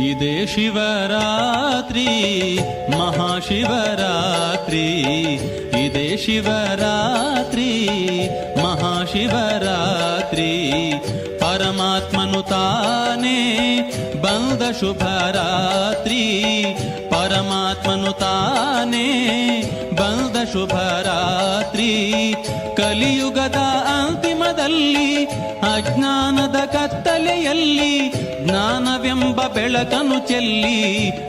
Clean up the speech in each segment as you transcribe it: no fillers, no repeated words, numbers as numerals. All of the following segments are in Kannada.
ಇದೇ ಶಿವರಾತ್ರಿ ಮಹಾಶಿವರಾತ್ರಿ, ಇದೇ ಶಿವರಾತ್ರಿ ಮಹಾಶಿವರಾತ್ರಿ, ಪರಮಾತ್ಮನು ತಾನೇ ಬಂದ ಶುಭರಾತ್ರಿ, ಪರಮಾತ್ಮನು ತಾನೇ ಬಂದ ಶುಭರಾತ್ರಿ, ಕಲಿಯುಗದ ಅಂತಿಮದಲ್ಲಿ ಅಜ್ಞಾನದ ಕತ್ತಲೆಯಲ್ಲಿ ಜ್ಞಾನವೆಂಬ ಬೆಳಕನ್ನು ಚೆಲ್ಲಿ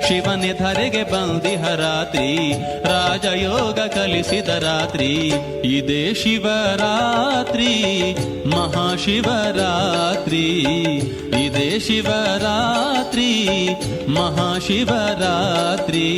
ಶಿವನೇ ಧರೆಗೆ ಬಂದಿಹ ರಾತ್ರಿ, ರಾಜಯೋಗ ಕಲಿಸಿದ ರಾತ್ರಿ, ಇದೇ ಶಿವರಾತ್ರಿ ಮಹಾಶಿವರಾತ್ರಿ, ಇದೇ ಶಿವರಾತ್ರಿ ಮಹಾಶಿವರಾತ್ರಿ.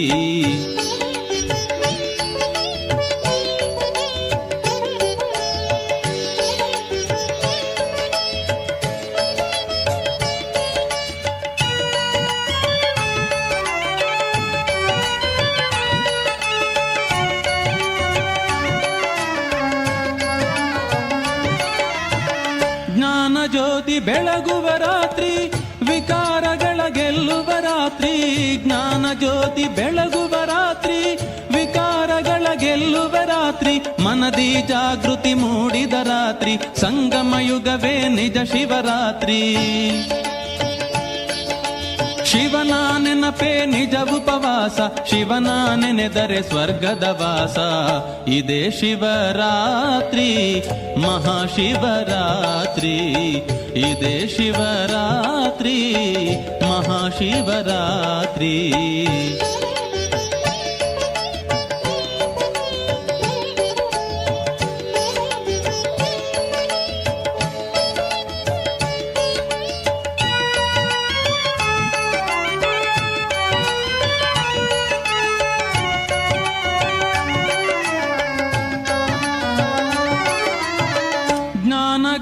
ಜ್ಯೋತಿ ಬೆಳಗುವ ರಾತ್ರಿ, ವಿಕಾರಗಳ ಗೆಲ್ಲುವ ರಾತ್ರಿ, ಜ್ಞಾನ ಜ್ಯೋತಿ ಬೆಳಗುವ ರಾತ್ರಿ, ವಿಕಾರಗಳ ಗೆಲ್ಲುವ ರಾತ್ರಿ, ಮನದಿ ಜಾಗೃತಿ ಮೂಡಿದ ರಾತ್ರಿ, ಸಂಗಮ ಯುಗವೇ ನಿಜ ಶಿವರಾತ್ರಿ, ಶಿವನ ನೆನಪೇ ನಿಜ ಉಪವಾಸ, ಶಿವನ ನೆನೆದರೆ ಸ್ವರ್ಗದ ವಾಸ, ಇದೇ ಶಿವರಾತ್ರಿ ಮಹಾಶಿವರಾತ್ರಿ, ಇದೇ ಶಿವರಾತ್ರಿ ಮಹಾಶಿವರಾತ್ರಿ.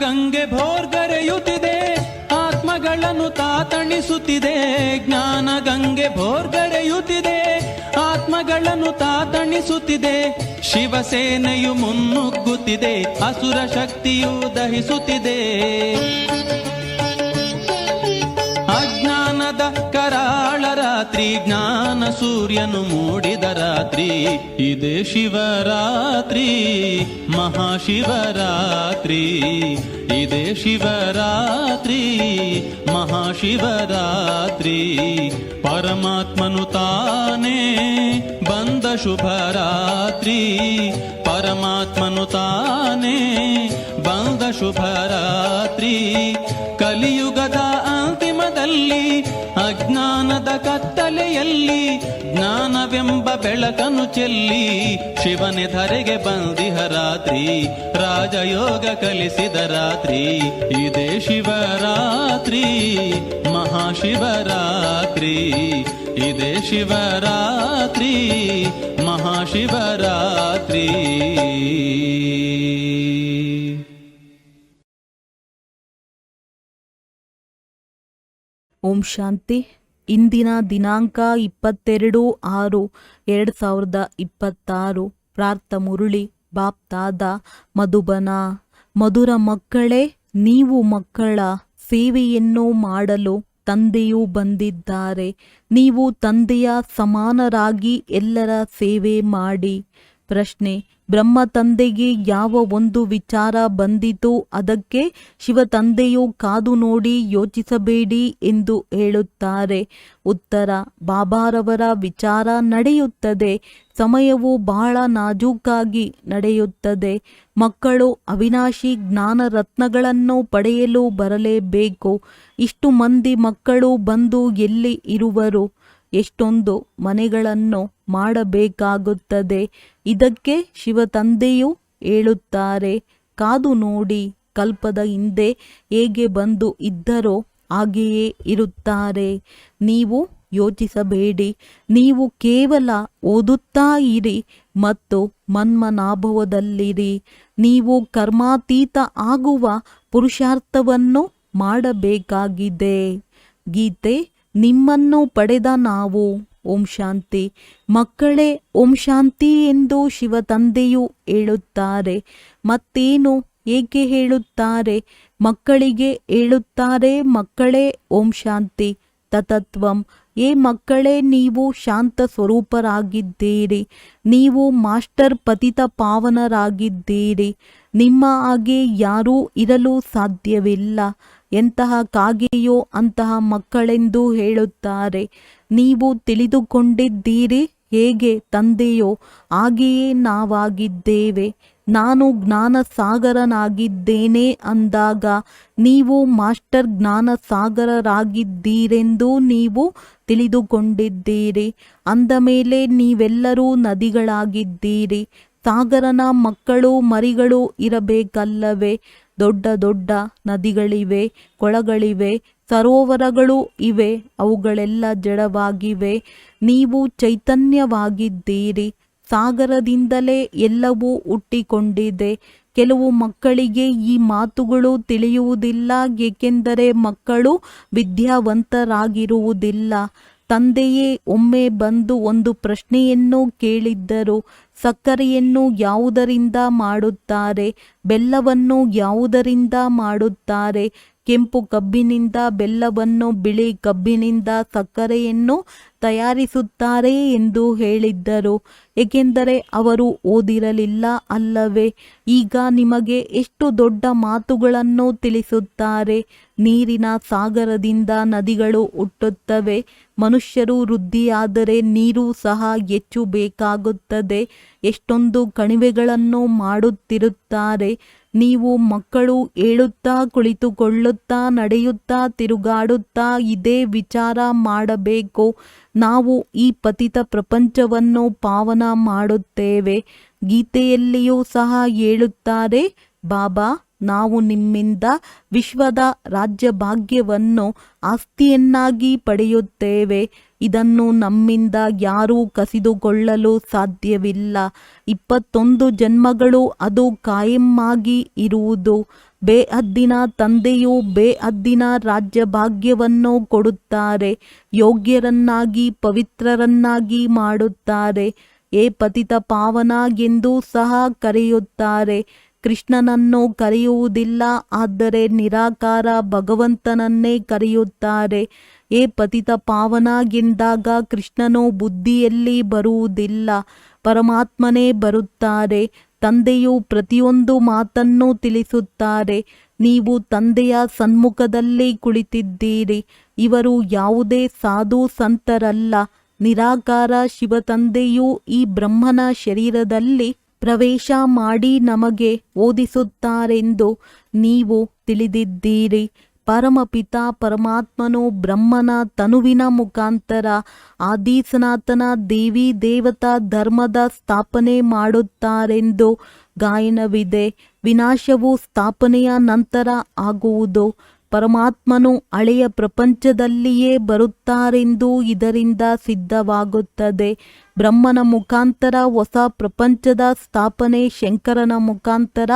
ಗಂಗೆ ಭೋರ್ಗರೆಯುತ್ತಿದೆ, ಆತ್ಮಗಳನ್ನು ತಾತಣಿಸುತ್ತಿದೆ, ಜ್ಞಾನ ಗಂಗೆ ಭೋರ್ಗರೆಯುತ್ತಿದೆ, ಆತ್ಮಗಳನ್ನು ತಾತಣಿಸುತ್ತಿದೆ, ಶಿವಸೇನೆಯು ಮುನ್ನುಗ್ಗುತ್ತಿದೆ, ಅಸುರ ಶಕ್ತಿಯು ದಹಿಸುತ್ತಿದೆ, ಅಜ್ಞಾನದ ಕರಾಳ ರಾತ್ರಿ, ಜ್ಞಾನ ಸೂರ್ಯನು ಮೂಡಿದ ರಾತ್ರಿ, ಇದೇ ಶಿವರಾತ್ರಿ ಮಹಾಶಿವರಾತ್ರಿ, ಇದೇ ಶಿವರಾತ್ರಿ ಮಹಾಶಿವರಾತ್ರಿ, ಪರಮಾತ್ಮನು ತಾನೇ ಬಂದ ಶುಭರಾತ್ರಿ, ಪರಮಾತ್ಮನು ತಾನೇ ಬಂದ ಶುಭರಾತ್ರಿ, ಕಲಿಯುಗದ ಅಂತಿಮದಲ್ಲಿ ಅಜ್ಞಾನದ ಕತ್ತಲೆಯಲ್ಲಿ ಜ್ಞಾನವೆಂಬ ಬೆಳಕನ್ನು ಚೆಲ್ಲಿ ಶಿವನೇ ಧರೆಗೆ ಬಂದಿಹ ರಾತ್ರಿ, ರಾಜಯೋಗ ಕಲಿಸಿದ ರಾತ್ರಿ, ಇದೇ ಶಿವರಾತ್ರಿ ಮಹಾಶಿವರಾತ್ರಿ, ಇದೇ ಶಿವರಾತ್ರಿ ಮಹಾಶಿವರಾತ್ರಿ. ಓಂ ಶಾಂತಿ. ಇಂದಿನ ದಿನಾಂಕ 22/6/2026. ಪ್ರಾರ್ಥ ಮುರುಳಿ ಬಾಪ್ ದಾದಾ ಮಧುಬನ. ಮಧುರ ಮಕ್ಕಳೇ, ನೀವು ಮಕ್ಕಳ ಸೇವೆಯನ್ನು ಮಾಡಲು ತಂದೆಯು ಬಂದಿದ್ದಾರೆ. ನೀವು ತಂದೆಯ ಸಮಾನರಾಗಿ ಎಲ್ಲರ ಸೇವೆ ಮಾಡಿ. ಪ್ರಶ್ನೆ: ಬ್ರಹ್ಮ ತಂದೆಗೆ ಯಾವ ಒಂದು ವಿಚಾರ ಬಂದಿತು ಅದಕ್ಕೆ ಶಿವ ತಂದೆಯು ಕಾದು ನೋಡಿ ಯೋಚಿಸಬೇಡಿ ಎಂದು ಹೇಳುತ್ತಾರೆ. ಉತ್ತರ: ಬಾಬಾರವರ ವಿಚಾರ ನಡೆಯುತ್ತದೆ. ಸಮಯವು ಬಹಳ ನಾಜೂಕಾಗಿ ನಡೆಯುತ್ತದೆ. ಮಕ್ಕಳು ಅವಿನಾಶಿ ಜ್ಞಾನ ರತ್ನಗಳನ್ನು ಪಡೆಯಲು ಬರಲೇಬೇಕು. ಇಷ್ಟು ಮಂದಿ ಮಕ್ಕಳು ಬಂದು ಎಲ್ಲಿ ಇರುವರು? ಎಷ್ಟೊಂದು ಮನೆಗಳನ್ನು ಮಾಡಬೇಕಾಗುತ್ತದೆ. ಇದಕ್ಕೆ ಶಿವ ತಂದೆಯು ಹೇಳುತ್ತಾರೆ, ಕಾದು ನೋಡಿ ಕಲ್ಪದ ಹಿಂದೆ ಹೇಗೆ ಬಂದು ಇದ್ದರೋ ಹಾಗೆಯೇ ಇರುತ್ತಾರೆ. ನೀವು ಯೋಚಿಸಬೇಡಿ, ನೀವು ಕೇವಲ ಓದುತ್ತಾ ಇರಿ ಮತ್ತು ಮನ್ಮನಾಭವದಲ್ಲಿರಿ. ನೀವು ಕರ್ಮಾತೀತ ಆಗುವ ಪುರುಷಾರ್ಥವನ್ನು ಮಾಡಬೇಕಾಗಿದೆ. ಗೀತೆ ನಿಮ್ಮನ್ನು ಪಡೆದ ನಾವು. ಓಂ ಶಾಂತಿ. ಮಕ್ಕಳೇ, ಓಂ ಶಾಂತಿ ಎಂದು ಶಿವ ತಂದೆಯು ಹೇಳುತ್ತಾರೆ. ಮತ್ತೇನು ಏಕೆ ಹೇಳುತ್ತಾರೆ? ಮಕ್ಕಳಿಗೆ ಹೇಳುತ್ತಾರೆ, ಮಕ್ಕಳೇ ಓಂ ಶಾಂತಿ ತತತ್ವಂ. ಏ ಮಕ್ಕಳೇ, ನೀವು ಶಾಂತ ಸ್ವರೂಪರಾಗಿದ್ದೀರಿ. ನೀವು ಮಾಸ್ಟರ್ ಪತಿತ ಪಾವನರಾಗಿದ್ದೀರಿ. ನಿಮ್ಮ ಹಾಗೆ ಯಾರೂ ಇರಲು ಸಾಧ್ಯವಿಲ್ಲ. ಎಂತಹ ಕಾಗೆಯೋ ಅಂತಹ ಮಕ್ಕಳೆಂದು ಹೇಳುತ್ತಾರೆ. ನೀವು ತಿಳಿದುಕೊಂಡಿದ್ದೀರಿ, ಹೇಗೆ ತಂದೆಯೋ ಹಾಗೆಯೇ ನಾವಾಗಿದ್ದೇವೆ. ನಾನು ಜ್ಞಾನ ಸಾಗರನಾಗಿದ್ದೇನೆ ಅಂದಾಗ ನೀವು ಮಾಸ್ಟರ್ ಜ್ಞಾನ ಸಾಗರರಾಗಿದ್ದೀರೆಂದು ನೀವು ತಿಳಿದುಕೊಂಡಿದ್ದೀರಿ. ಅಂದ ಮೇಲೆ ನೀವೆಲ್ಲರೂ ನದಿಗಳಾಗಿದ್ದೀರಿ. ಸಾಗರನ ಮಕ್ಕಳು ಮರಿಗಳು ಇರಬೇಕಲ್ಲವೇ? ದೊಡ್ಡ ದೊಡ್ಡ ನದಿಗಳಿವೆ, ಕೊಳಗಳಿವೆ, ಸರೋವರಗಳು ಇವೆ. ಅವುಗಳೆಲ್ಲ ಜಡವಾಗಿವೆ. ನೀವು ಚೈತನ್ಯವಾಗಿದ್ದೀರಿ. ಸಾಗರದಿಂದಲೇ ಎಲ್ಲವೂ ಹುಟ್ಟಿಕೊಂಡಿದೆ. ಕೆಲವು ಮಕ್ಕಳಿಗೆ ಈ ಮಾತುಗಳು ತಿಳಿಯುವುದಿಲ್ಲ, ಏಕೆಂದರೆ ಮಕ್ಕಳು ವಿದ್ಯಾವಂತರಾಗಿರುವುದಿಲ್ಲ. ತಂದೆಯೇ ಒಮ್ಮೆ ಬಂದು ಒಂದು ಪ್ರಶ್ನೆಯನ್ನು ಕೇಳಿದ್ದರು. ಸಕ್ಕರೆಯನ್ನು ಯಾವುದರಿಂದ ಮಾಡುತ್ತಾರೆ? ಬೆಲ್ಲವನ್ನು ಯಾವುದರಿಂದ ಮಾಡುತ್ತಾರೆ? ಕೆಂಪು ಕಬ್ಬಿನಿಂದ ಬೆಲ್ಲವನ್ನು, ಬಿಳಿ ಕಬ್ಬಿನಿಂದ ಸಕ್ಕರೆಯನ್ನು ತಯಾರಿಸುತ್ತಾರೆ ಎಂದು ಹೇಳಿದ್ದರು. ಏಕೆಂದರೆ ಅವರು ಓದಿರಲಿಲ್ಲ ಅಲ್ಲವೇ? ಈಗ ನಿಮಗೆ ಎಷ್ಟು ದೊಡ್ಡ ಮಾತುಗಳನ್ನು ತಿಳಿಸುತ್ತಾರೆ. ನೀರಿನ ಸಾಗರದಿಂದ ನದಿಗಳು ಹುಟ್ಟುತ್ತವೆ. ಮನುಷ್ಯರು ವೃದ್ಧಿಯಾದರೆ ನೀರು ಸಹ ಹೆಚ್ಚು ಬೇಕಾಗುತ್ತದೆ. ಎಷ್ಟೊಂದು ಕಣಿವೆಗಳನ್ನು ಮಾಡುತ್ತಿರುತ್ತಾರೆ. ನೀವು ಮಕ್ಕಳು ಹೇಳುತ್ತಾ, ಕುಳಿತುಕೊಳ್ಳುತ್ತಾ, ನಡೆಯುತ್ತಾ, ತಿರುಗಾಡುತ್ತಾ ಇದೇ ವಿಚಾರ ಮಾಡಬೇಕು. ನಾವು ಈ ಪತಿತ ಪ್ರಪಂಚವನ್ನು ಪಾವನ ಮಾಡುತ್ತೇವೆ. ಗೀತೆಯಲ್ಲಿಯೂ ಸಹ ಹೇಳುತ್ತಾರೆ, ಬಾಬಾ ನಾವು ನಿಮ್ಮಿಂದ ವಿಶ್ವದ ರಾಜ್ಯಭಾಗ್ಯವನ್ನು ಆಸ್ತಿಯನ್ನಾಗಿ ಪಡೆಯುತ್ತೇವೆ. ಇದನ್ನು ನಮ್ಮಿಂದ ಯಾರೂ ಕಸಿದುಕೊಳ್ಳಲು ಸಾಧ್ಯವಿಲ್ಲ. 21 ಜನ್ಮಗಳು ಅದು ಕಾಯಮ್ಮಾಗಿ ಇರುವುದು. ಬೇಹದ್ದಿನ ತಂದೆಯು ಬೇಹದ್ದಿನ ರಾಜ್ಯಭಾಗ್ಯವನ್ನು ಕೊಡುತ್ತಾರೆ. ಯೋಗ್ಯರನ್ನಾಗಿ ಪವಿತ್ರರನ್ನಾಗಿ ಮಾಡುತ್ತಾರೆ. ಏ ಪತಿತ ಪಾವನ ಎಂದು ಸಹ ಕರೆಯುತ್ತಾರೆ. ಕೃಷ್ಣನನ್ನು ಕರೆಯುವುದಿಲ್ಲ, ಆದರೆ ನಿರಾಕಾರ ಭಗವಂತನನ್ನೇ ಕರೆಯುತ್ತಾರೆ. ಏ ಪತಿತ ಪಾವನ ಎಂದಾಗ ಕೃಷ್ಣನು ಬುದ್ಧಿಯಲ್ಲಿ ಬರುವುದಿಲ್ಲ, ಪರಮಾತ್ಮನೇ ಬರುತ್ತಾರೆ. ತಂದೆಯು ಪ್ರತಿಯೊಂದು ಮಾತನ್ನು ತಿಳಿಸುತ್ತಾರೆ. ನೀವು ತಂದೆಯ ಸನ್ಮುಖದಲ್ಲಿ ಕುಳಿತಿದ್ದೀರಿ. ಇವರು ಯಾವುದೇ ಸಾಧು ಸಂತರಲ್ಲ. ನಿರಾಕಾರ ಶಿವ ತಂದೆಯು ಈ ಬ್ರಹ್ಮನ ಶರೀರದಲ್ಲಿ ಪ್ರವೇಶ ಮಾಡಿ ನಮಗೆ ಓದಿಸುತ್ತಾರೆಂದು ನೀವು ತಿಳಿದಿದ್ದೀರಿ. ಪರಮಪಿತ ಪರಮಾತ್ಮನು ಬ್ರಹ್ಮನ ತನುವಿನ ಮುಖಾಂತರ ಆದಿ ಸನಾತನ ದೇವಿ ದೇವತಾ ಧರ್ಮದ ಸ್ಥಾಪನೆ ಮಾಡುತ್ತಾರೆಂದು ಗಾಯನವಿದೆ. ವಿನಾಶವು ಸ್ಥಾಪನೆಯ ನಂತರ ಆಗುವುದು. ಪರಮಾತ್ಮನು ಹಳೆಯ ಪ್ರಪಂಚದಲ್ಲಿಯೇ ಬರುತ್ತಾರೆಂದು ಇದರಿಂದ ಸಿದ್ಧವಾಗುತ್ತದೆ. ಬ್ರಹ್ಮನ ಮುಖಾಂತರ ಹೊಸ ಪ್ರಪಂಚದ ಸ್ಥಾಪನೆ, ಶಂಕರನ ಮುಖಾಂತರ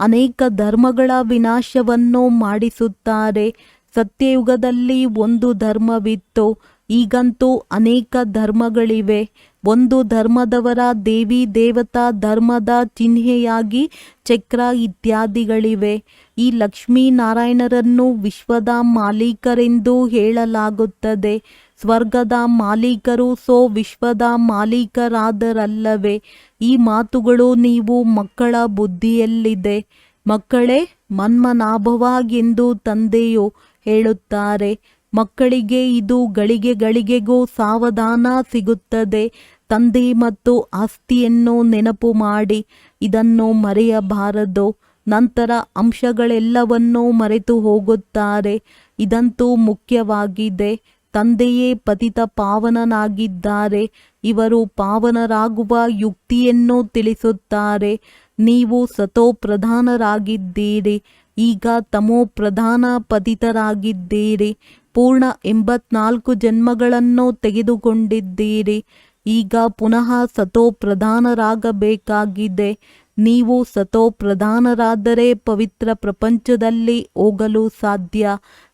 ಅನೇಕ ಧರ್ಮಗಳ ವಿನಾಶವನ್ನು ಮಾಡಿಸುತ್ತಾರೆ. ಸತ್ಯಯುಗದಲ್ಲಿ ಒಂದು ಧರ್ಮವಿತ್ತು, ಈಗಂತೂ ಅನೇಕ ಧರ್ಮಗಳಿವೆ. ಒಂದು ಧರ್ಮದವರ ದೇವಿ ದೇವತಾ ಧರ್ಮದ ಚಿಹ್ನೆಯಾಗಿ ಚಕ್ರ ಇತ್ಯಾದಿಗಳಿವೆ. ಈ ಲಕ್ಷ್ಮೀನಾರಾಯಣರನ್ನು ವಿಶ್ವದ ಮಾಲೀಕರೆಂದು ಹೇಳಲಾಗುತ್ತದೆ. ಸ್ವರ್ಗದ ಮಾಲೀಕರು ವಿಶ್ವದ ಮಾಲೀಕರಾದರಲ್ಲವೇ? ಈ ಮಾತುಗಳು ನೀವು ಮಕ್ಕಳ ಬುದ್ಧಿಯಲ್ಲಿದೆ. ಮಕ್ಕಳೇ, ಮನ್ಮನಾಭವ ಎಂದು ತಂದೆಯು ಹೇಳುತ್ತಾರೆ. ಮಕ್ಕಳಿಗೆ ಇದು ಗಳಿಗೆ ಗಳಿಗೆಗೂ ಸಾವಧಾನ ಸಿಗುತ್ತದೆ. ತಂದೆ ಮತ್ತು ಆಸ್ತಿಯನ್ನು ನೆನಪು ಮಾಡಿ, ಇದನ್ನು ಮರೆಯಬಾರದು. ನಂತರ ಅಂಶಗಳೆಲ್ಲವನ್ನೂ ಮರೆತು ಹೋಗುತ್ತಾರೆ. ಇದಂತೂ ಮುಖ್ಯವಾಗಿದೆ. ತಂದೆಯೇ ಪತಿತ ಪಾವನನಾಗಿದ್ದಾರೆ. ಇವರು ಪಾವನರಾಗುವ ಯುಕ್ತಿಯನ್ನು ತಿಳಿಸುತ್ತಾರೆ. ನೀವು ಸತೋ ಪ್ರಧಾನರಾಗಿದ್ದೀರಿ, ಈಗ ತಮೋ ಪ್ರಧಾನ ಪತಿತರಾಗಿದ್ದೀರಿ. ಪೂರ್ಣ 84 ಜನ್ಮಗಳನ್ನು ತೆಗೆದುಕೊಂಡಿದ್ದೀರಿ, ಈಗ ಪುನಃ ಸತೋ ಪ್ರಧಾನರಾಗಬೇಕಾಗಿದೆ. ನೀವು ಸತೋ ಪ್ರಧಾನರಾದರೆ ಪವಿತ್ರ ಪ್ರಪಂಚದಲ್ಲಿ ಹೋಗಲು ಸಾಧ್ಯ.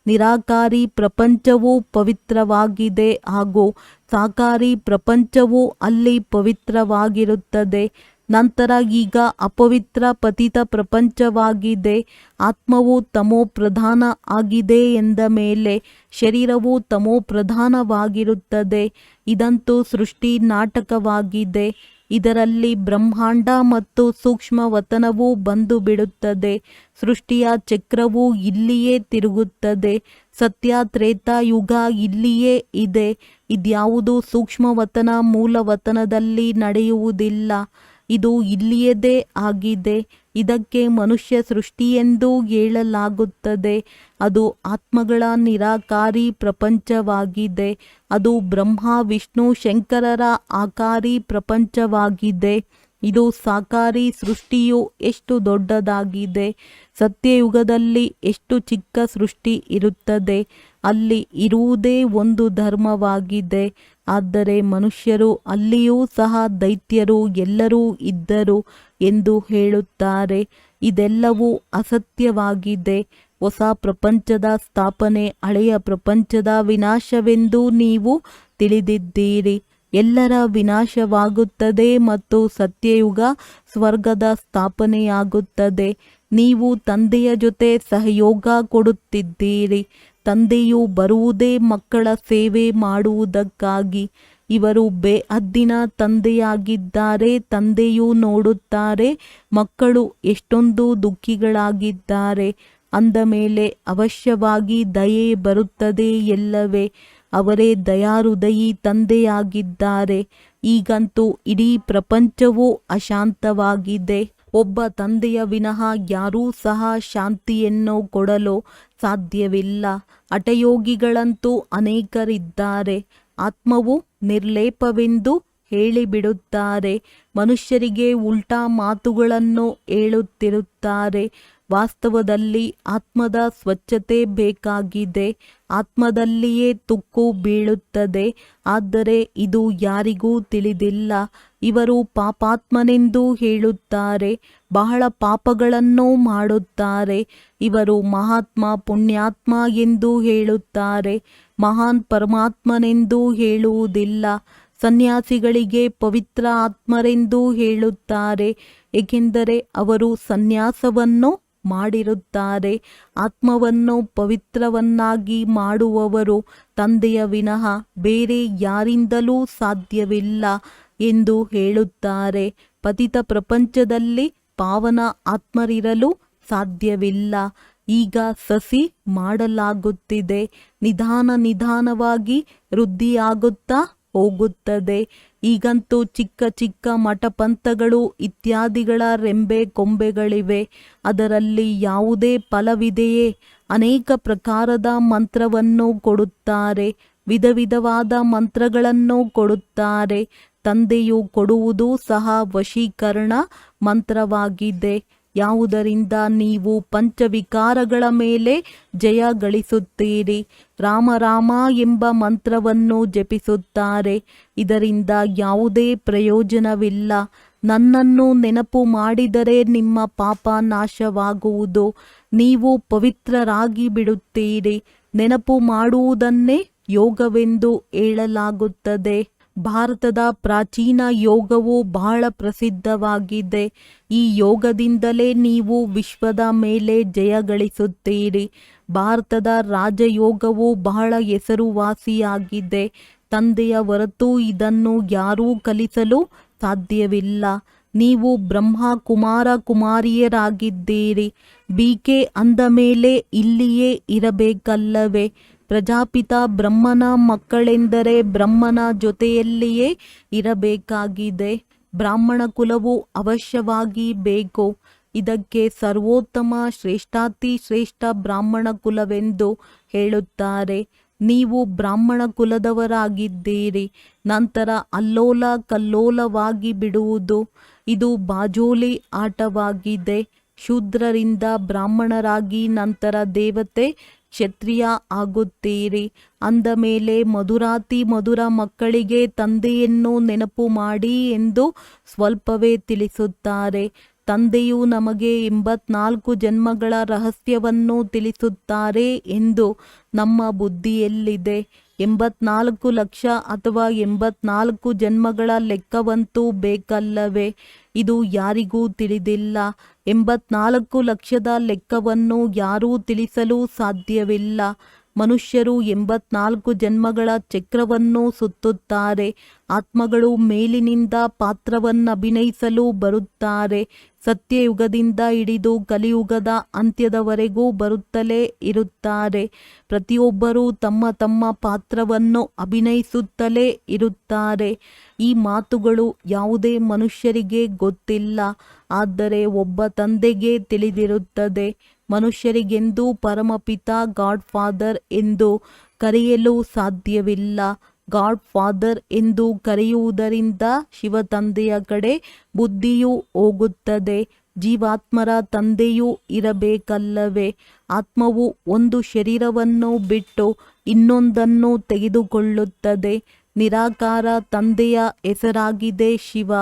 ನಿರಾಕಾರಿ ಪ್ರಪಂಚವು ಪವಿತ್ರವಾಗಿದೆ ಹಾಗೂ ಸಾಕಾರಿ ಪ್ರಪಂಚವು ಅಲ್ಲಿ ಪವಿತ್ರವಾಗಿರುತ್ತದೆ. ನಂತರ ಈಗ ಅಪವಿತ್ರ ಪತಿತ ಪ್ರಪಂಚವಾಗಿದೆ. ಆತ್ಮವು ತಮೋ ಪ್ರಧಾನ ಆಗಿದೆ ಎಂದ ಮೇಲೆ ಶರೀರವು ತಮೋ ಪ್ರಧಾನವಾಗಿರುತ್ತದೆ. ಇದಂತೂ ಸೃಷ್ಟಿ ನಾಟಕವಾಗಿದೆ. ಇದರಲ್ಲಿ ಬ್ರಹ್ಮಾಂಡ ಮತ್ತು ಸೂಕ್ಷ್ಮ ವತನವು ಬಂದು ಬಿಡುತ್ತದೆ. ಸೃಷ್ಟಿಯ ಚಕ್ರವು ಇಲ್ಲಿಯೇ ತಿರುಗುತ್ತದೆ. ಸತ್ಯ ತ್ರೇತಾಯುಗ ಇಲ್ಲಿಯೇ ಇದೆ. ಇದ್ಯಾವುದು ಸೂಕ್ಷ್ಮವತನ ಮೂಲವತನದಲ್ಲಿ ನಡೆಯುವುದಿಲ್ಲ. ಇದು ಇಲ್ಲಿಯದೇ ಆಗಿದೆ. ಇದಕ್ಕೆ ಮನುಷ್ಯ ಸೃಷ್ಟಿಯೆಂದು ಹೇಳಲಾಗುತ್ತದೆ. ಅದು ಆತ್ಮಗಳ ನಿರಾಕಾರಿ ಪ್ರಪಂಚವಾಗಿದೆ. ಅದು ಬ್ರಹ್ಮ ವಿಷ್ಣು ಶಂಕರರ ಆಕಾರಿ ಪ್ರಪಂಚವಾಗಿದೆ. ಇದು ಸಾಕಾರಿ ಸೃಷ್ಟಿಯು ಎಷ್ಟು ದೊಡ್ಡದಾಗಿದೆ. ಸತ್ಯಯುಗದಲ್ಲಿ ಎಷ್ಟು ಚಿಕ್ಕ ಸೃಷ್ಟಿ ಇರುತ್ತದೆ. ಅಲ್ಲಿ ಇರುವುದೇ ಒಂದು ಧರ್ಮವಾಗಿದೆ. ಆದರೆ ಮನುಷ್ಯರು ಅಲ್ಲಿಯೂ ಸಹ ದೈತ್ಯರು ಎಲ್ಲರೂ ಇದ್ದರು ಎಂದು ಹೇಳುತ್ತಾರೆ. ಇದೆಲ್ಲವೂ ಅಸತ್ಯವಾಗಿದೆ. ಹೊಸ ಪ್ರಪಂಚದ ಸ್ಥಾಪನೆ ಹಳೆಯ ಪ್ರಪಂಚದ ವಿನಾಶವೆಂದು ನೀವು ತಿಳಿದಿದ್ದೀರಿ. ಎಲ್ಲರ ವಿನಾಶವಾಗುತ್ತದೆ ಮತ್ತು ಸತ್ಯಯುಗ ಸ್ವರ್ಗದ ಸ್ಥಾಪನೆಯಾಗುತ್ತದೆ. ನೀವು ತಂದೆಯ ಜೊತೆ ಸಹಯೋಗ ಕೊಡುತ್ತಿದ್ದೀರಿ. ತಂದೆಯು ಬರುವುದೇ ಮಕ್ಕಳ ಸೇವೆ ಮಾಡುವುದಕ್ಕಾಗಿ. ಇವರು ಬೇಹದ್ದಿನ ತಂದೆಯಾಗಿದ್ದಾರೆ. ತಂದೆಯು ನೋಡುತ್ತಾರೆ ಮಕ್ಕಳು ಎಷ್ಟೊಂದು ದುಃಖಿಗಳಾಗಿದ್ದಾರೆ. ಅಂದ ಮೇಲೆ ಅವಶ್ಯವಾಗಿ ದಯೆ ಬರುತ್ತದೆ ಎಲ್ಲವೇ. ಅವರೇ ದಯಾಹೃದಯಿ ತಂದೆಯಾಗಿದ್ದಾರೆ. ಈಗಂತೂ ಇಡೀ ಪ್ರಪಂಚವೂ ಅಶಾಂತವಾಗಿದೆ. ಒಬ್ಬ ತಂದೆಯ ವಿನಃ ಯಾರೂ ಸಹ ಶಾಂತಿಯನ್ನು ಕೊಡಲು ಸಾಧ್ಯವಿಲ್ಲ. ಹಠಯೋಗಿಗಳಂತೂ ಅನೇಕರಿದ್ದಾರೆ. ಆತ್ಮವು ನಿರ್ಲೇಪವೆಂದು ಹೇಳಿಬಿಡುತ್ತಾರೆ. ಮನುಷ್ಯರಿಗೆ ಉಲ್ಟಾ ಮಾತುಗಳನ್ನು ಹೇಳುತ್ತಿರುತ್ತಾರೆ. ವಾಸ್ತವದಲ್ಲಿ ಆತ್ಮದ ಸ್ವಚ್ಛತೆ ಬೇಕಾಗಿದೆ. ಆತ್ಮದಲ್ಲಿಯೇ ತುಕ್ಕು ಬೀಳುತ್ತದೆ. ಆದರೆ ಇದು ಯಾರಿಗೂ ತಿಳಿದಿಲ್ಲ. ಇವರು ಪಾಪಾತ್ಮನೆಂದು ಹೇಳುತ್ತಾರೆ. ಬಹಳ ಪಾಪಗಳನ್ನು ಮಾಡುತ್ತಾರೆ. ಇವರು ಮಹಾತ್ಮ ಪುಣ್ಯಾತ್ಮ ಎಂದು ಹೇಳುತ್ತಾರೆ. ಮಹಾನ್ ಪರಮಾತ್ಮನೆಂದು ಹೇಳುವುದಿಲ್ಲ. ಸನ್ಯಾಸಿಗಳಿಗೆ ಪವಿತ್ರ ಆತ್ಮರೆಂದು ಹೇಳುತ್ತಾರೆ. ಏಕೆಂದರೆ ಅವರು ಸನ್ಯಾಸವನ್ನು ಮಾಡಿರುತ್ತಾರೆ. ಆತ್ಮವನ್ನು ಪವಿತ್ರವನ್ನಾಗಿ ಮಾಡುವವರು ತಂದೆಯ ವಿನಃ ಬೇರೆ ಯಾರಿಂದಲೂ ಸಾಧ್ಯವಿಲ್ಲ ಎಂದು ಹೇಳುತ್ತಾರೆ. ಪತಿತ ಪ್ರಪಂಚದಲ್ಲಿ ಪಾವನ ಆತ್ಮರಿರಲು ಸಾಧ್ಯವಿಲ್ಲ. ಈಗ ಸಸಿ ಮಾಡಲಾಗುತ್ತಿದೆ. ನಿಧಾನವಾಗಿ ವೃದ್ಧಿಯಾಗುತ್ತಾ ಹೋಗುತ್ತದೆ. ಈಗಂತೂ ಚಿಕ್ಕ ಚಿಕ್ಕ ಮಠಪಂಥಗಳು ಇತ್ಯಾದಿಗಳ ರೆಂಬೆ ಕೊಂಬೆಗಳಿವೆ. ಅದರಲ್ಲಿ ಯಾವುದೇ ಫಲವಿದೆಯೇ? ಅನೇಕ ಪ್ರಕಾರದ ಮಂತ್ರವನ್ನು ಕೊಡುತ್ತಾರೆ. ವಿಧವಾದ ಮಂತ್ರಗಳನ್ನು ಕೊಡುತ್ತಾರೆ. ತಂದೆಯು ಕೊಡುವುದು ಸಹ ವಶೀಕರಣ ಮಂತ್ರವಾಗಿದೆ. ಯಾವುದರಿಂದ ನೀವು ಪಂಚವಿಕಾರಗಳ ಮೇಲೆ ಜಯ ಗಳಿಸುತ್ತೀರಿ. ರಾಮ ರಾಮ ಎಂಬ ಮಂತ್ರವನ್ನು ಜಪಿಸುತ್ತಾರೆ. ಇದರಿಂದ ಯಾವುದೇ ಪ್ರಯೋಜನವಿಲ್ಲ. ನನ್ನನ್ನು ನೆನಪು ಮಾಡಿದರೆ ನಿಮ್ಮ ಪಾಪ ನಾಶವಾಗುವುದು. ನೀವು ಪವಿತ್ರರಾಗಿ ಬಿಡುತ್ತೀರಿ. ನೆನಪು ಮಾಡುವುದನ್ನೇ ಯೋಗವೆಂದು ಹೇಳಲಾಗುತ್ತದೆ. ಭಾರತದ ಪ್ರಾಚೀನ ಯೋಗವು ಬಹಳ ಪ್ರಸಿದ್ಧವಾಗಿದೆ. ಈ ಯೋಗದಿಂದಲೇ ನೀವು ವಿಶ್ವದ ಮೇಲೆ ಜಯ ಗಳಿಸುತ್ತೀರಿ. ಭಾರತದ ರಾಜಯೋಗವು ಬಹಳ ಹೆಸರುವಾಸಿಯಾಗಿದೆ. ತಂದೆಯ ಹೊರತು ಇದನ್ನು ಯಾರೂ ಕಲಿಸಲು ಸಾಧ್ಯವಿಲ್ಲ. ನೀವು ಬ್ರಹ್ಮ ಕುಮಾರ ಕುಮಾರಿಯರಾಗಿದ್ದೀರಿ. ಬಿಕೆ ಅಂದ ಮೇಲೆ ಇಲ್ಲಿಯೇ ಇರಬೇಕಲ್ಲವೇ? ಪ್ರಜಾಪಿತ ಬ್ರಹ್ಮನ ಮಕ್ಕಳೆಂದರೆ ಬ್ರಹ್ಮನ ಜೊತೆಯಲ್ಲಿಯೇ ಇರಬೇಕಾಗಿದೆ. ಬ್ರಾಹ್ಮಣ ಕುಲವು ಅವಶ್ಯವಾಗಿ ಬೇಕು. ಇದಕ್ಕೆ ಸರ್ವೋತ್ತಮ ಶ್ರೇಷ್ಠಾತಿ ಶ್ರೇಷ್ಠ ಬ್ರಾಹ್ಮಣ ಕುಲವೆಂದು ಹೇಳುತ್ತಾರೆ. ನೀವು ಬ್ರಾಹ್ಮಣ ಕುಲದವರಾಗಿದ್ದೀರಿ. ನಂತರ ಅಲ್ಲೋಲ ಕಲ್ಲೋಲವಾಗಿ ಬಿಡುವುದು. ಇದು ಬಾಜೋಲಿ ಆಟವಾಗಿದೆ. ಶೂದ್ರರಿಂದ ಬ್ರಾಹ್ಮಣರಾಗಿ ನಂತರ ದೇವತೆ ಕ್ಷತ್ರಿಯ ಆಗುತ್ತೀರಿ. ಅಂದ ಮೇಲೆ ಮಧುರಾತಿ ಮಧುರ ಮಕ್ಕಳಿಗೆ ತಂದೆಯನ್ನು ನೆನಪು ಮಾಡಿ ಎಂದು ಸ್ವಲ್ಪವೇ ತಿಳಿಸುತ್ತಾರೆ. ತಂದೆಯು ನಮಗೆ 84 ಜನ್ಮಗಳ ರಹಸ್ಯವನ್ನು ತಿಳಿಸುತ್ತಾರೆ ಎಂದು ನಮ್ಮ ಬುದ್ಧಿಯಲ್ಲಿದೆ. 84 ಲಕ್ಷ ಅಥವಾ 84 ಜನ್ಮಗಳ ಲೆಕ್ಕವಂತೂ ಬೇಕಲ್ಲವೇ? ಇದು ಯಾರಿಗೂ ತಿಳಿದಿಲ್ಲ. 84 ಲಕ್ಷದ ಲೆಕ್ಕವನ್ನು ಯಾರೂ ತಿಳಿಸಲು ಸಾಧ್ಯವಿಲ್ಲ. ಮನುಷ್ಯರು 84 ಜನ್ಮಗಳ ಚಕ್ರವನ್ನು ಸುತ್ತುತ್ತಾರೆ. ಆತ್ಮಗಳು ಮೇಲಿನಿಂದ ಪಾತ್ರವನ್ನಭಿನಯಿಸಲು ಬರುತ್ತಾರೆ. ಸತ್ಯಯುಗದಿಂದ ಹಿಡಿದು ಕಲಿಯುಗದ ಅಂತ್ಯದವರೆಗೂ ಬರುತ್ತಲೇ ಇರುತ್ತಾರೆ. ಪ್ರತಿಯೊಬ್ಬರೂ ತಮ್ಮ ತಮ್ಮ ಪಾತ್ರವನ್ನು ಅಭಿನಯಿಸುತ್ತಲೇ ಇರುತ್ತಾರೆ. ಈ ಮಾತುಗಳು ಯಾವುದೇ ಮನುಷ್ಯರಿಗೆ ಗೊತ್ತಿಲ್ಲ, ಆದರೆ ಒಬ್ಬ ತಂದೆಗೆ ತಿಳಿದಿರುತ್ತದೆ. ಮನುಷ್ಯರಿಗೆಂದೂ ಪರಮಪಿತ ಗಾಡ್ ಫಾದರ್ ಎಂದು ಕರೆಯಲು ಸಾಧ್ಯವಿಲ್ಲ. ಗಾಡ್ ಫಾದರ್ ಎಂದು ಕರೆಯುವುದರಿಂದ ಶಿವ ತಂದೆಯ ಕಡೆ ಬುದ್ಧಿಯು ಹೋಗುತ್ತದೆ. ಜೀವಾತ್ಮರ ತಂದೆಯೂ ಇರಬೇಕಲ್ಲವೇ? ಆತ್ಮವು ಒಂದು ಶರೀರವನ್ನು ಬಿಟ್ಟು ಇನ್ನೊಂದನ್ನು ತೆಗೆದುಕೊಳ್ಳುತ್ತದೆ. ನಿರಾಕಾರ ತಂದೆಯ ಹೆಸರಾಗಿದೆ ಶಿವ.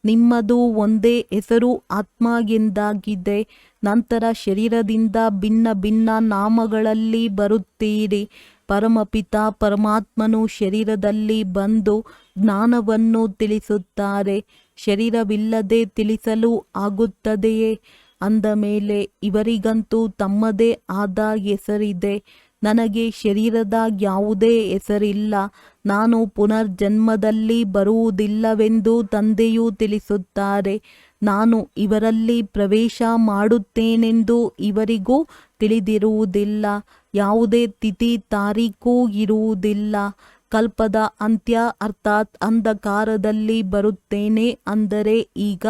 ನಿಮ್ಮದು ಒಂದೇ ಹೆಸರು ಆತ್ಮ ಎಂದಾಗಿದೆ. ನಂತರ ಶರೀರದಿಂದ ಭಿನ್ನ ಭಿನ್ನ ನಾಮಗಳಲ್ಲಿ ಬರುತ್ತೀರಿ. ಪರಮಪಿತ ಪರಮಾತ್ಮನು ಶರೀರದಲ್ಲಿ ಬಂದು ಜ್ಞಾನವನ್ನು ತಿಳಿಸುತ್ತಾರೆ. ಶರೀರವಿಲ್ಲದೆ ತಿಳಿಸಲು ಆಗುತ್ತದೆಯೇ? ಅಂದ ಮೇಲೆ ಇವರಿಗಂತೂ ತಮ್ಮದೇ ಆದ ಹೆಸರಿದೆ. ನನಗೆ ಶರೀರದ ಯಾವುದೇ ಹೆಸರಿಲ್ಲ. ನಾನು ಪುನರ್ಜನ್ಮದಲ್ಲಿ ಬರುವುದಿಲ್ಲವೆಂದು ತಂದೆಯೂ ತಿಳಿಸುತ್ತಾರೆ. ನಾನು ಇವರಲ್ಲಿ ಪ್ರವೇಶ ಮಾಡುತ್ತೇನೆಂದು ಇವರಿಗೂ ತಿಳಿದಿರುವುದಿಲ್ಲ. ಯಾವುದೇ ತಿಥಿ ತಾರೀಖೂ ಇರುವುದಿಲ್ಲ. ಕಲ್ಪದ ಅಂತ್ಯ ಅರ್ಥಾತ್ ಅಂಧಕಾರದಲ್ಲಿ ಬರುತ್ತೇನೆ ಅಂದರೆ ಈಗ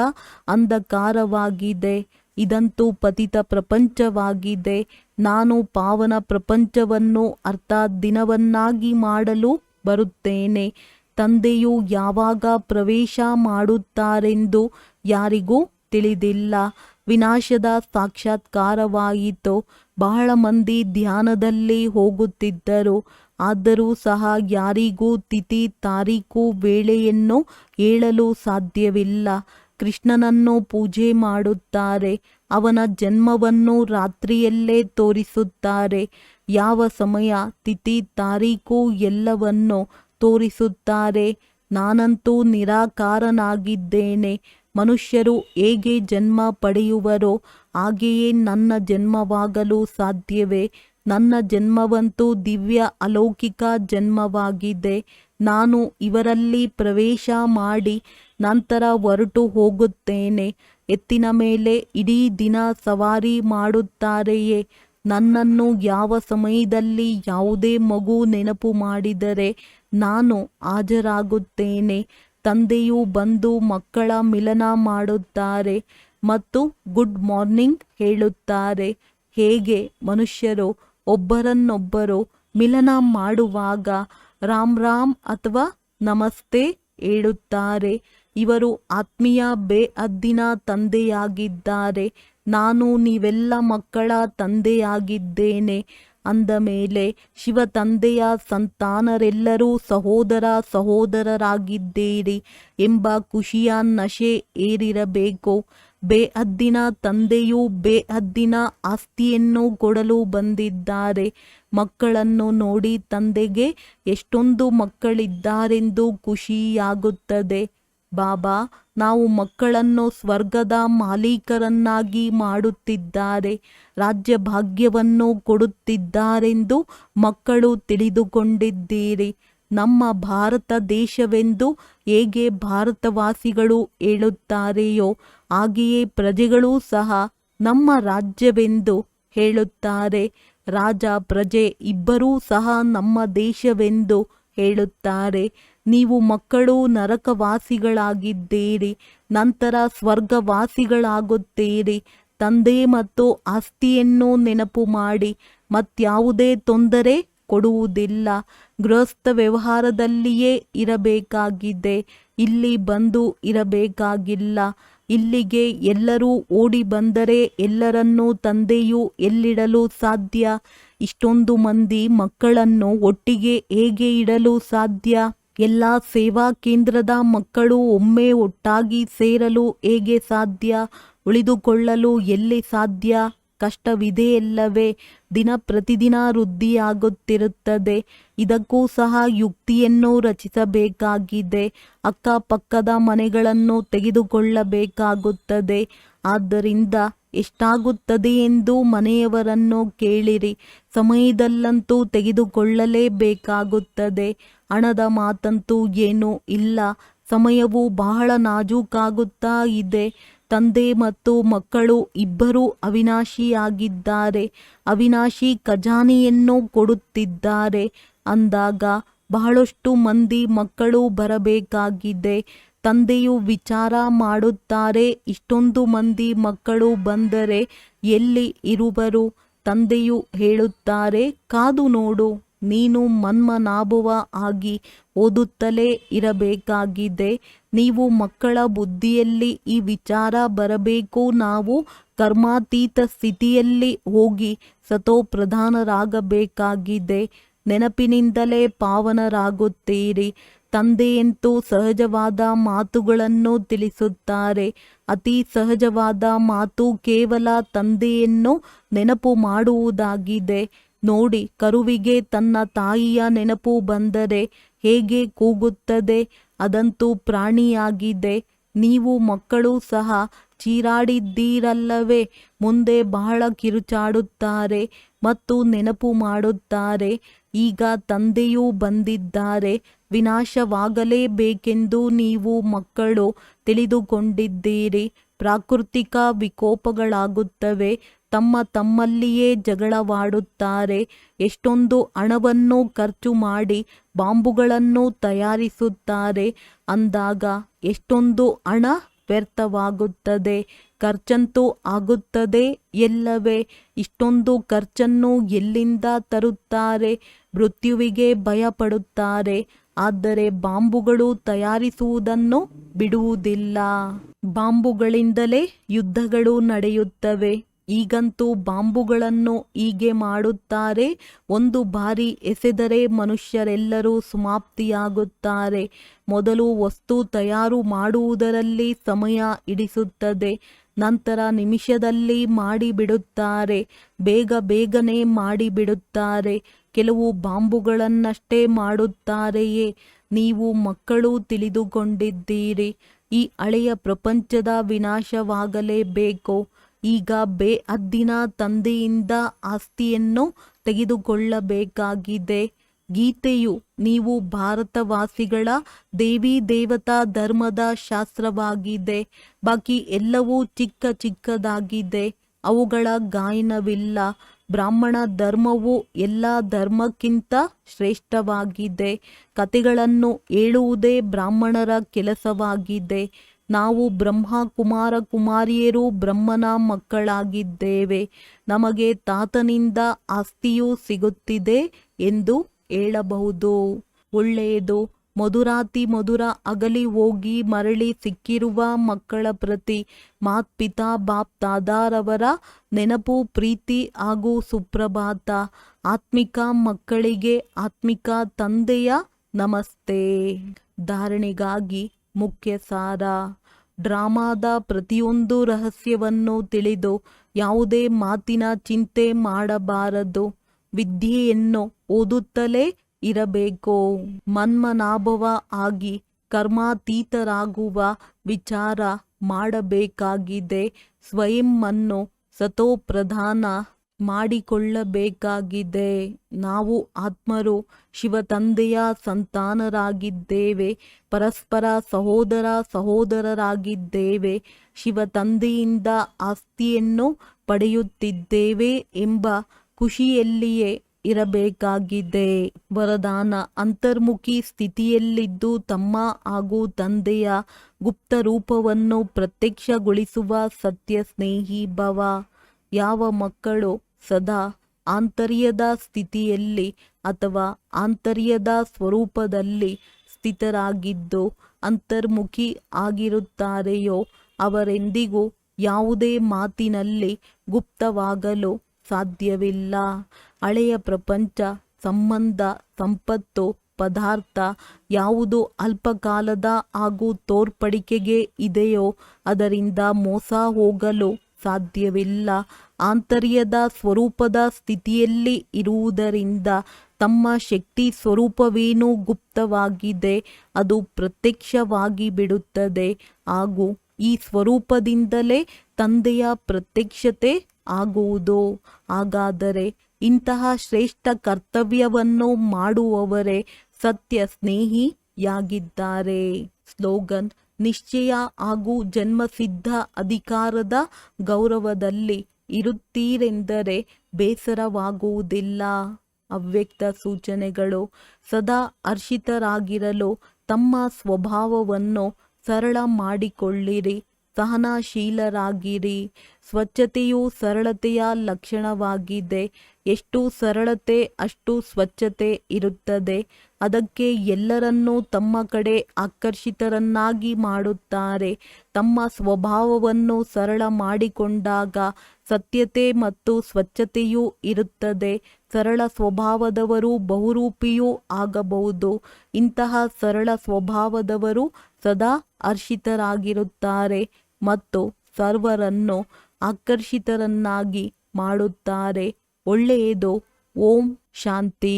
ಅಂಧಕಾರವಾಗಿದೆ. ಇದಂತೂ ಪತಿತ ಪ್ರಪಂಚವಾಗಿದೆ. ನಾನು ಪಾವನ ಪ್ರಪಂಚವನ್ನು ಅರ್ಥಾತ್ ದಿನವನ್ನಾಗಿ ಮಾಡಲು ಬರುತ್ತೇನೆ. ತಂದೆಯು ಯಾವಾಗ ಪ್ರವೇಶ ಮಾಡುತ್ತಾರೆಂದು ಯಾರಿಗೂ ತಿಳಿದಿಲ್ಲ. ವಿನಾಶದ ಸಾಕ್ಷಾತ್ಕಾರವಾಯಿತು. ಬಹಳ ಮಂದಿ ಧ್ಯಾನದಲ್ಲಿ ಹೋಗುತ್ತಿದ್ದರು. ಆದರೂ ಸಹ ಯಾರಿಗೂ ತಿಥಿ ತಾರೀಖು ವೇಳೆಯನ್ನು ಹೇಳಲು ಸಾಧ್ಯವಿಲ್ಲ. ಕೃಷ್ಣನನ್ನು ಪೂಜೆ ಮಾಡುತ್ತಾರೆ. ಅವನ ಜನ್ಮವನ್ನು ರಾತ್ರಿಯಲ್ಲೇ ತೋರಿಸುತ್ತಾರೆ. ಯಾವ ಸಮಯ, ತಿಥಿ ತಾರೀಖು ಎಲ್ಲವನ್ನು ತೋರಿಸುತ್ತಾರೆ. ನಾನಂತೂ ನಿರಾಕಾರನಾಗಿದ್ದೇನೆ. ಮನುಷ್ಯರು ಹೇಗೆ ಜನ್ಮ ಪಡೆಯುವರೋ ಹಾಗೆಯೇ ನನ್ನ ಜನ್ಮವಾಗಲು ಸಾಧ್ಯವೇ? ನನ್ನ ಜನ್ಮವಂತೂ ದಿವ್ಯ ಅಲೌಕಿಕ ಜನ್ಮವಾಗಿದೆ. ನಾನು ಇವರಲ್ಲಿ ಪ್ರವೇಶ ಮಾಡಿ ನಂತರ ಹೊರಟು ಹೋಗುತ್ತೇನೆ. ಎತ್ತಿನ ಮೇಲೆ ಇಡೀ ದಿನ ಸವಾರಿ ಮಾಡುತ್ತಾರೆಯೇ? ನನ್ನನ್ನು ಯಾವ ಸಮಯದಲ್ಲಿ ಯಾವುದೇ ಮಗು ನೆನಪು ಮಾಡಿದರೆ ನಾನು ಹಾಜರಾಗುತ್ತೇನೆ. ತಂದೆಯು ಬಂದು ಮಕ್ಕಳ ಮಿಲನ ಮಾಡುತ್ತಾರೆ ಮತ್ತು ಗುಡ್ ಮಾರ್ನಿಂಗ್ ಹೇಳುತ್ತಾರೆ. ಹೇಗೆ ಮನುಷ್ಯರು ಒಬ್ಬರನ್ನೊಬ್ಬರು ಮಿಲನ ಮಾಡುವಾಗ ರಾಮ್ ರಾಮ್ ಅಥವಾ ನಮಸ್ತೆ ಹೇಳುತ್ತಾರೆ. ಇವರು ಆತ್ಮೀಯ ಬೇಅದ್ದಿನ ತಂದೆಯಾಗಿದ್ದಾರೆ. ನಾನು ನೀವೆಲ್ಲ ಮಕ್ಕಳ ತಂದೆಯಾಗಿದ್ದೇನೆ. ಅಂದ ಮೇಲೆ ಶಿವ ತಂದೆಯ ಸಂತಾನರೆಲ್ಲರೂ ಸಹೋದರ ಸಹೋದರರಾಗಿದ್ದೀರಿ ಎಂಬ ಖುಷಿಯ ನಶೆ ಏರಿರಬೇಕು. ಬೇಅದ್ದಿನ ತಂದೆಯು ಬೇಅದ್ದಿನ ಆಸ್ತಿಯನ್ನು ಕೊಡಲು ಬಂದಿದ್ದಾರೆ. ಮಕ್ಕಳನ್ನು ನೋಡಿ ತಂದೆಗೆ ಎಷ್ಟೊಂದು ಮಕ್ಕಳಿದ್ದಾರೆಂದು ಖುಷಿಯಾಗುತ್ತದೆ. ಬಾಬಾ ನಾವು ಮಕ್ಕಳನ್ನು ಸ್ವರ್ಗದ ಮಾಲೀಕರನ್ನಾಗಿ ಮಾಡುತ್ತಿದ್ದಾರೆ, ರಾಜ್ಯ ಭಾಗ್ಯವನ್ನು ಕೊಡುತ್ತಿದ್ದಾರೆಂದು ಮಕ್ಕಳು ತಿಳಿದುಕೊಂಡಿದ್ದೀರಿ. ನಮ್ಮ ಭಾರತ ದೇಶವೆಂದು ಹೇಗೆ ಭಾರತವಾಸಿಗಳು ಹೇಳುತ್ತಾರೆಯೋ ಹಾಗೆಯೇ ಪ್ರಜೆಗಳೂ ಸಹ ನಮ್ಮ ರಾಜ್ಯವೆಂದು ಹೇಳುತ್ತಾರೆ. ರಾಜ ಪ್ರಜೆ ಇಬ್ಬರೂ ಸಹ ನಮ್ಮ ದೇಶವೆಂದು ಹೇಳುತ್ತಾರೆ. ನೀವು ಮಕ್ಕಳು ನರಕವಾಸಿಗಳಾಗಿದ್ದೀರಿ, ನಂತರ ಸ್ವರ್ಗವಾಸಿಗಳಾಗುತ್ತೀರಿ. ತಂದೆ ಮತ್ತು ಆಸ್ತಿಯನ್ನು ನೆನಪು ಮಾಡಿ, ಮತ್ಯಾವುದೇ ತೊಂದರೆ ಕೊಡುವುದಿಲ್ಲ. ಗೃಹಸ್ಥ ವ್ಯವಹಾರದಲ್ಲಿಯೇ ಇರಬೇಕಾಗಿದೆ, ಇಲ್ಲಿ ಬಂದು ಇರಬೇಕಾಗಿಲ್ಲ. ಇಲ್ಲಿಗೆ ಎಲ್ಲರೂ ಓಡಿ ಬಂದರೆ ಎಲ್ಲರನ್ನೂ ತಂದೆಯು ಎಲ್ಲಿಡಲು ಸಾಧ್ಯ? ಇಷ್ಟೊಂದು ಮಂದಿ ಮಕ್ಕಳನ್ನು ಒಟ್ಟಿಗೆ ಹೇಗೆ ಇಡಲು ಸಾಧ್ಯ? ಎಲ್ಲ ಸೇವಾ ಕೇಂದ್ರದ ಮಕ್ಕಳು ಒಮ್ಮೆ ಒಟ್ಟಾಗಿ ಸೇರಲು ಹೇಗೆ ಸಾಧ್ಯ? ಉಳಿದುಕೊಳ್ಳಲು ಎಲ್ಲಿ ಸಾಧ್ಯ? ಕಷ್ಟವಿದೆಯಲ್ಲವೇ? ದಿನ ಪ್ರತಿದಿನ ವೃದ್ಧಿಯಾಗುತ್ತಿರುತ್ತದೆ. ಇದಕ್ಕೂ ಸಹ ಯುಕ್ತಿಯನ್ನು ರಚಿಸಬೇಕಾಗಿದೆ. ಅಕ್ಕಪಕ್ಕದ ಮನೆಗಳನ್ನು ತೆಗೆದುಕೊಳ್ಳಬೇಕಾಗುತ್ತದೆ. ಆದ್ದರಿಂದ ಎಷ್ಟಾಗುತ್ತದೆ ಎಂದು ಮನೆಯವರನ್ನು ಕೇಳಿರಿ. ಸಮಯದಲ್ಲಂತೂ ತೆಗೆದುಕೊಳ್ಳಲೇಬೇಕಾಗುತ್ತದೆ. ಹಣದ ಮಾತಂತೂ ಏನೂ ಇಲ್ಲ. ಸಮಯವು ಬಹಳ ನಾಜೂಕಾಗುತ್ತಾ ಇದೆ. ತಂದೆ ಮತ್ತು ಮಕ್ಕಳು ಇಬ್ಬರೂ ಅವಿನಾಶಿಯಾಗಿದ್ದಾರೆ. ಅವಿನಾಶಿ ಖಜಾನೆಯನ್ನು ಕೊಡುತ್ತಿದ್ದಾರೆ ಅಂದಾಗ ಬಹಳಷ್ಟು ಮಂದಿ ಮಕ್ಕಳು ಬರಬೇಕಾಗಿದೆ. ತಂದೆಯು ವಿಚಾರ ಮಾಡುತ್ತಾರೆ, ಇಷ್ಟೊಂದು ಮಂದಿ ಮಕ್ಕಳು ಬಂದರೆ ಎಲ್ಲಿ ಇರುವರು? ತಂದೆಯು ಹೇಳುತ್ತಾರೆ, ಕಾದು ನೋಡು. ನೀನು ಮನ್ಮನಾಭವ ಆಗಿ ಓದುತ್ತಲೇ ಇರಬೇಕಾಗಿದೆ. ನೀವು ಮಕ್ಕಳ ಬುದ್ಧಿಯಲ್ಲಿ ಈ ವಿಚಾರ ಬರಬೇಕು, ನಾವು ಕರ್ಮಾತೀತ ಸ್ಥಿತಿಯಲ್ಲಿ ಹೋಗಿ ಸತೋಪ್ರಧಾನರಾಗಬೇಕಾಗಿದೆ. ನೆನಪಿನಿಂದಲೇ ಪಾವನರಾಗುತ್ತೀರಿ. ತಂದೆಯಂತೂ ಸಹಜವಾದ ಮಾತುಗಳನ್ನು ತಿಳಿಸುತ್ತಾರೆ. ಅತಿ ಸಹಜವಾದ ಮಾತು ಕೇವಲ ತಂದೆಯನ್ನು ನೆನಪು ಮಾಡುವುದಾಗಿದೆ. ನೋಡಿ, ಕರುವಿಗೆ ತನ್ನ ತಾಯಿಯ ನೆನಪು ಬಂದರೆ ಹೇಗೆ ಕೂಗುತ್ತದೆ? ಅದಂತೂ ಪ್ರಾಣಿಯಾಗಿದೆ. ನೀವು ಮಕ್ಕಳು ಸಹ ಚೀರಾಡಿದ್ದೀರಲ್ಲವೇ? ಮುಂದೆ ಬಹಳ ಕಿರುಚಾಡುತ್ತಾರೆ ಮತ್ತು ನೆನಪು ಮಾಡುತ್ತಾರೆ. ಈಗ ತಂದೆಯೂ ಬಂದಿದ್ದಾರೆ. ವಿನಾಶವಾಗಲೇಬೇಕೆಂದು ನೀವು ಮಕ್ಕಳು ತಿಳಿದುಕೊಂಡಿದ್ದೀರಿ. ಪ್ರಾಕೃತಿಕ ವಿಕೋಪಗಳಾಗುತ್ತವೆ. ತಮ್ಮಲ್ಲಿಯೇ ಜಗಳವಾಡುತ್ತಾರೆ. ಎಷ್ಟೊಂದು ಹಣವನ್ನು ಖರ್ಚು ಮಾಡಿ ಬಾಂಬುಗಳನ್ನು ತಯಾರಿಸುತ್ತಾರೆ ಅಂದಾಗ ಎಷ್ಟೊಂದು ಹಣ ವ್ಯರ್ಥವಾಗುತ್ತದೆ. ಖರ್ಚಂತೂ ಆಗುತ್ತದೆ ಎಲ್ಲವೇ? ಇಷ್ಟೊಂದು ಖರ್ಚನ್ನು ಎಲ್ಲಿಂದ ತರುತ್ತಾರೆ? ಮೃತ್ಯುವಿಗೆ ಭಯಪಡುತ್ತಾರೆ. ಆದರೆ ಬಾಂಬುಗಳು ತಯಾರಿಸುವುದನ್ನು ಬಿಡುವುದಿಲ್ಲ. ಬಾಂಬುಗಳಿಂದಲೇ ಯುದ್ಧಗಳು ನಡೆಯುತ್ತವೆ. ಈಗಂತೂ ಬಾಂಬುಗಳನ್ನು ಹೀಗೆ ಮಾಡುತ್ತಾರೆ, ಒಂದು ಬಾರಿ ಎಸೆದರೆ ಮನುಷ್ಯರೆಲ್ಲರೂ ಸಮಾಪ್ತಿಯಾಗುತ್ತಾರೆ. ಮೊದಲು ವಸ್ತು ತಯಾರು ಮಾಡುವುದರಲ್ಲಿ ಸಮಯ ಹಿಡಿಸುತ್ತದೆ. ನಂತರ ನಿಮಿಷದಲ್ಲಿ ಮಾಡಿಬಿಡುತ್ತಾರೆ. ಬೇಗನೆ ಮಾಡಿಬಿಡುತ್ತಾರೆ. ಕೆಲವು ಬಾಂಬುಗಳನ್ನಷ್ಟೇ ಮಾಡುತ್ತಾರೆಯೇ? ನೀವು ಮಕ್ಕಳು ತಿಳಿದುಕೊಂಡಿದ್ದೀರಿ. ಈ ಹಳೆಯ ಪ್ರಪಂಚದ ವಿನಾಶವಾಗಲೇಬೇಕು. ಈಗ ಬೇಹದ್ದಿನ ತಂದೆಯಿಂದ ಆಸ್ತಿಯನ್ನು ತೆಗೆದುಕೊಳ್ಳಬೇಕಾಗಿದೆ. ಗೀತೆಯು ನೀವು ಭಾರತವಾಸಿಗಳ ದೇವಿ ದೇವತಾ ಧರ್ಮದ ಶಾಸ್ತ್ರವಾಗಿದೆ. ಬಾಕಿ ಎಲ್ಲವೂ ಚಿಕ್ಕದಾಗಿದೆ. ಅವುಗಳ ಗಾಯನವಿಲ್ಲ. ಬ್ರಾಹ್ಮಣ ಧರ್ಮವು ಎಲ್ಲ ಧರ್ಮಕ್ಕಿಂತ ಶ್ರೇಷ್ಠವಾಗಿದೆ. ಕಥೆಗಳನ್ನು ಹೇಳುವುದೇ ಬ್ರಾಹ್ಮಣರ ಕೆಲಸವಾಗಿದೆ. ನಾವು ಬ್ರಹ್ಮ ಕುಮಾರ ಕುಮಾರಿಯರು ಬ್ರಹ್ಮನ ಮಕ್ಕಳಾಗಿದ್ದೇವೆ. ನಮಗೆ ತಾತನಿಂದ ಆಸ್ತಿಯೂ ಸಿಗುತ್ತಿದೆ ಎಂದು ಹೇಳಬಹುದು. ಒಳ್ಳೆಯದು. ಮಧುರಾತಿ ಮಧುರ ಅಗಲಿ ಹೋಗಿ ಮರಳಿ ಸಿಕ್ಕಿರುವ ಮಕ್ಕಳ ಪ್ರತಿ ಮಾತ್ಪಿತಾ ಬಾಪ್ ದಾದಾರವರ ನೆನಪು, ಪ್ರೀತಿ ಹಾಗೂ ಸುಪ್ರಭಾತ. ಆತ್ಮಿಕ ಮಕ್ಕಳಿಗೆ ಆತ್ಮಿಕ ತಂದೆಯ ನಮಸ್ತೆ. ಧಾರಣೆಗಾಗಿ ಮುಖ್ಯ ಸಾರ. ಡ್ರಾಮಾದ ಪ್ರತಿಯೊಂದು ರಹಸ್ಯವನ್ನು ತಿಳಿದು ಯಾವುದೇ ಮಾತಿನ ಚಿಂತೆ ಮಾಡಬಾರದು. ವಿದ್ಯೆಯನ್ನು ಓದುತ್ತಲೇ ಇರಬೇಕು. ಮನ್ಮನಾಭವ ಆಗಿ ಕರ್ಮಾತೀತರಾಗುವ ವಿಚಾರ ಮಾಡಬೇಕಾಗಿದೆ. ಸ್ವಯಂವನ್ನು ಸತೋಪ್ರಧಾನ ಮಾಡಿಕೊಳ್ಳಬೇಕಾಗಿದೆ. ನಾವು ಆತ್ಮರು ಶಿವತಂದೆಯ ಸಂತಾನರಾಗಿದ್ದೇವೆ. ಪರಸ್ಪರ ಸಹೋದರರಾಗಿದ್ದೇವೆ. ಶಿವತಂದೆಯಿಂದ ಆಸ್ತಿಯನ್ನು ಪಡೆಯುತ್ತಿದ್ದೇವೆ ಎಂಬ ಖುಷಿಯಲ್ಲಿಯೇ ಇರಬೇಕಾಗಿದೆ. ವರದಾನ. ಅಂತರ್ಮುಖಿ ಸ್ಥಿತಿಯಲ್ಲಿದ್ದು ತಮ್ಮ ಹಾಗೂ ತಂದೆಯ ಗುಪ್ತ ರೂಪವನ್ನು ಪ್ರತ್ಯಕ್ಷಗೊಳಿಸುವ ಸತ್ಯ ಸ್ನೇಹಿ ಭವ. ಯಾವ ಮಕ್ಕಳು ಸದಾ ಆಂತರ್ಯದ ಸ್ಥಿತಿಯಲ್ಲಿ ಅಥವಾ ಆಂತರ್ಯದ ಸ್ವರೂಪದಲ್ಲಿ ಸ್ಥಿತರಾಗಿದ್ದು ಅಂತರ್ಮುಖಿ ಆಗಿರುತ್ತಾರೆಯೋ ಅವರೆಂದಿಗೂ ಯಾವುದೇ ಮಾತಿನಲ್ಲಿ ಗುಪ್ತವಾಗಲು ಸಾಧ್ಯವಿಲ್ಲ. ಹಳೆಯ ಪ್ರಪಂಚ, ಸಂಬಂಧ, ಸಂಪತ್ತು, ಪದಾರ್ಥ ಯಾವುದು ಅಲ್ಪಕಾಲದ ಹಾಗೂ ತೋರ್ಪಡಿಕೆಗೆ ಇದೆಯೋ ಅದರಿಂದ ಮೋಸ ಹೋಗಲು ಸಾಧ್ಯವಿಲ್ಲ. ಆಂತರ್ಯದ ಸ್ವರೂಪದ ಸ್ಥಿತಿಯಲ್ಲಿ ಇರುವುದರಿಂದ ತಮ್ಮ ಶಕ್ತಿ ಸ್ವರೂಪವೇನು ಗುಪ್ತವಾಗಿದೆ ಅದು ಪ್ರತ್ಯಕ್ಷವಾಗಿ ಬಿಡುತ್ತದೆ ಹಾಗೂ ಈ ಸ್ವರೂಪದಿಂದಲೇ ತಂದೆಯ ಪ್ರತ್ಯಕ್ಷತೆ ಆಗುವುದು. ಹಾಗಾದರೆ ಇಂತಹ ಶ್ರೇಷ್ಠ ಕರ್ತವ್ಯವನ್ನು ಮಾಡುವವರೇ ಸತ್ಯ ಸ್ನೇಹಿಯಾಗಿದ್ದಾರೆ. ಸ್ಲೋಗನ್: ನಿಶ್ಚಯ ಹಾಗೂ ಜನ್ಮಸಿದ್ಧ ಅಧಿಕಾರದ ಗೌರವದಲ್ಲಿ ಇರುತ್ತೀರೆಂದರೆ ಬೇಸರವಾಗುವುದಿಲ್ಲ. ಅವ್ಯಕ್ತ ಸೂಚನೆಗಳು: ಸದಾ ಹರ್ಷಿತರಾಗಿರಲು ತಮ್ಮ ಸ್ವಭಾವವನ್ನು ಸರಳ ಮಾಡಿಕೊಳ್ಳಿರಿ. ಸಹನಶೀಲರಾಗಿರಿ. ಸ್ವಚ್ಛತೆಯು ಸರಳತೆಯ ಲಕ್ಷಣವಾಗಿದೆ. ಎಷ್ಟು ಸರಳತೆ ಅಷ್ಟು ಸ್ವಚ್ಛತೆ ಇರುತ್ತದೆ. ಅದಕ್ಕೆ ಎಲ್ಲರನ್ನೂ ತಮ್ಮ ಕಡೆ ಆಕರ್ಷಿತರನ್ನಾಗಿ ಮಾಡುತ್ತಾರೆ. ತಮ್ಮ ಸ್ವಭಾವವನ್ನು ಸರಳ ಮಾಡಿಕೊಂಡಾಗ ಸತ್ಯತೆ ಮತ್ತು ಸ್ವಚ್ಛತೆಯೂ ಇರುತ್ತದೆ. ಸರಳ ಸ್ವಭಾವದವರು ಬಹುರೂಪಿಯೂ ಆಗಬಹುದು. ಇಂತಹ ಸರಳ ಸ್ವಭಾವದವರು ಸದಾ ಹರ್ಷಿತರಾಗಿರುತ್ತಾರೆ ಮತ್ತು ಸರ್ವರನ್ನು ಆಕರ್ಷಿತರನ್ನಾಗಿ ಮಾಡುತ್ತಾರೆ. ಒಳ್ಳೆಯದು. ಓಂ ಶಾಂತಿ.